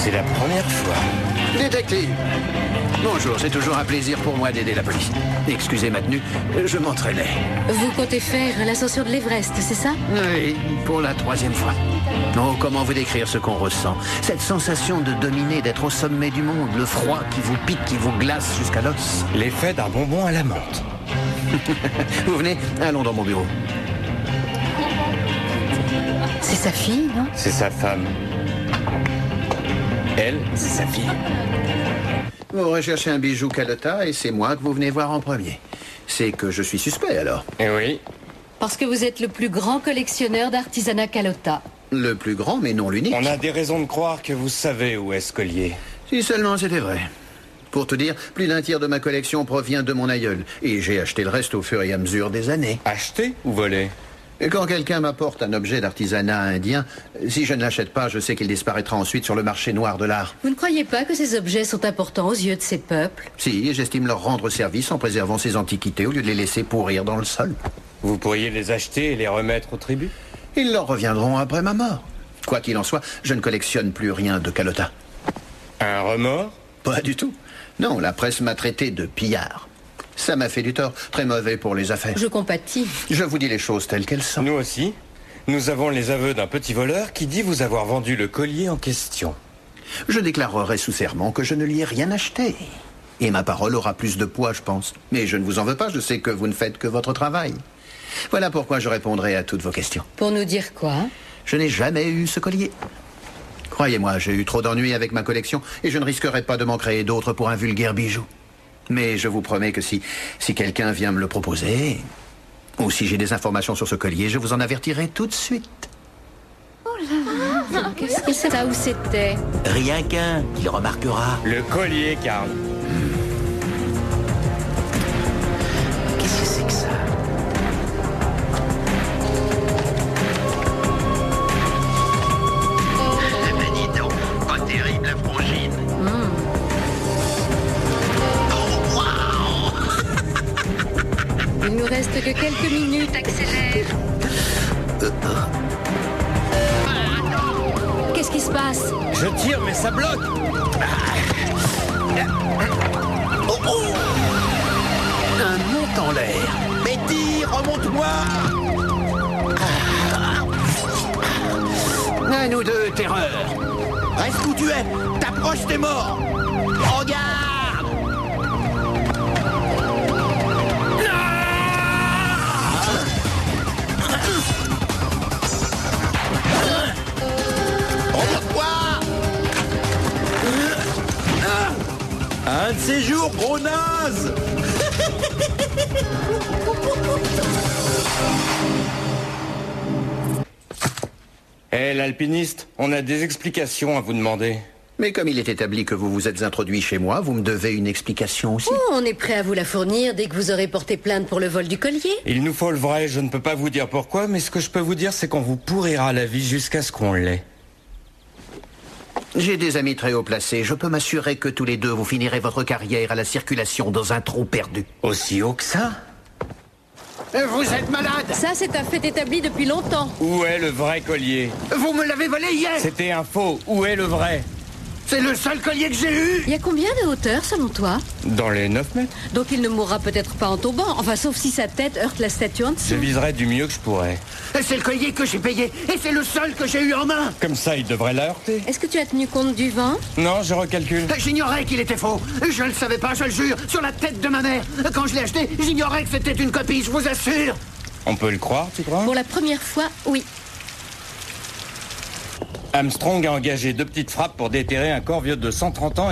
C'est la première fois. Détective. Bonjour, c'est toujours un plaisir pour moi d'aider la police. Excusez ma tenue, je m'entraînais. Vous comptez faire l'ascension de l'Everest, c'est ça? Oui, pour la 3e fois. Oh, comment vous décrire ce qu'on ressent? Cette sensation de dominer, d'être au sommet du monde, le froid qui vous pique, qui vous glace jusqu'à l'os. L'effet d'un bonbon à la menthe. Vous venez? Allons dans mon bureau. C'est sa fille, non? C'est sa femme. Elle, c'est sa fille. Vous recherchez un bijou Kalota et c'est moi que vous venez voir en premier. C'est que je suis suspect alors. Eh oui. Parce que vous êtes le plus grand collectionneur d'artisanat Kalota. Le plus grand mais non l'unique. On a des raisons de croire que vous savez où est ce collier. Si seulement c'était vrai. Pour tout dire, plus d'un tiers de ma collection provient de mon aïeul. Et j'ai acheté le reste au fur et à mesure des années. Acheté ou volé? Et quand quelqu'un m'apporte un objet d'artisanat indien, si je ne l'achète pas, je sais qu'il disparaîtra ensuite sur le marché noir de l'art. Vous ne croyez pas que ces objets sont importants aux yeux de ces peuples? Si, et j'estime leur rendre service en préservant ces antiquités au lieu de les laisser pourrir dans le sol. Vous pourriez les acheter et les remettre aux tribus? Ils leur reviendront après ma mort. Quoi qu'il en soit, je ne collectionne plus rien de Kalota. Un remords? Pas du tout. Non, la presse m'a traité de pillard. Ça m'a fait du tort, très mauvais pour les affaires. Je compatis. Je vous dis les choses telles qu'elles sont. Nous aussi. Nous avons les aveux d'un petit voleur qui dit vous avoir vendu le collier en question. Je déclarerai sous serment que je ne lui ai rien acheté. Et ma parole aura plus de poids, je pense. Mais je ne vous en veux pas, je sais que vous ne faites que votre travail. Voilà pourquoi je répondrai à toutes vos questions. Pour nous dire quoi? Je n'ai jamais eu ce collier. Croyez-moi, j'ai eu trop d'ennuis avec ma collection et je ne risquerai pas de m'en créer d'autres pour un vulgaire bijou. Mais je vous promets que si quelqu'un vient me le proposer, ou si j'ai des informations sur ce collier, je vous en avertirai tout de suite. Oh là là! Qu'est-ce que c'est là où c'était? Rien qu'un, il remarquera. Le collier, Karl. Qu'est-ce que c'est que ça? Mais dis donc, pas terrible la frangine. Il nous reste que quelques minutes, accélère. Qu'est-ce qui se passe? Je tire, mais ça bloque. Un mont en l'air. Mais dis, remonte-moi. À nous deux, terreur. Reste où tu es. T'approches, t'es mort. Regarde. Regarde-toi. Un de ces jours, gros naze. Eh, l'alpiniste, on a des explications à vous demander. Mais comme il est établi que vous vous êtes introduit chez moi, vous me devez une explication aussi. Oh, on est prêt à vous la fournir dès que vous aurez porté plainte pour le vol du collier. Il nous faut le vrai, je ne peux pas vous dire pourquoi, mais ce que je peux vous dire, c'est qu'on vous pourrira la vie jusqu'à ce qu'on l'ait. J'ai des amis très haut placés. Je peux m'assurer que tous les deux, vous finirez votre carrière à la circulation dans un trou perdu. Aussi haut que ça? Vous êtes malade. Ça, c'est un fait établi depuis longtemps. Où est le vrai collier? Vous me l'avez volé hier. C'était un faux. Où est le vrai? C'est le seul collier que j'ai eu. Il y a combien de hauteur, selon toi? Dans les 9 mètres. Donc il ne mourra peut-être pas en tombant. Enfin, sauf si sa tête heurte la statue en Je dessous. viserai du mieux que je pourrais. C'est le collier que j'ai payé. Et c'est le seul que j'ai eu en main. Comme ça, il devrait la heurter. Est-ce que tu as tenu compte du vent? Non, je recalcule. J'ignorais qu'il était faux. Je ne le savais pas, je le jure. Sur la tête de ma mère. Quand je l'ai acheté, j'ignorais que c'était une copie, je vous assure. On peut le croire, tu crois? Pour la première fois, oui. Armstrong a engagé 2 petites frappes pour déterrer un corps vieux de 130 ans.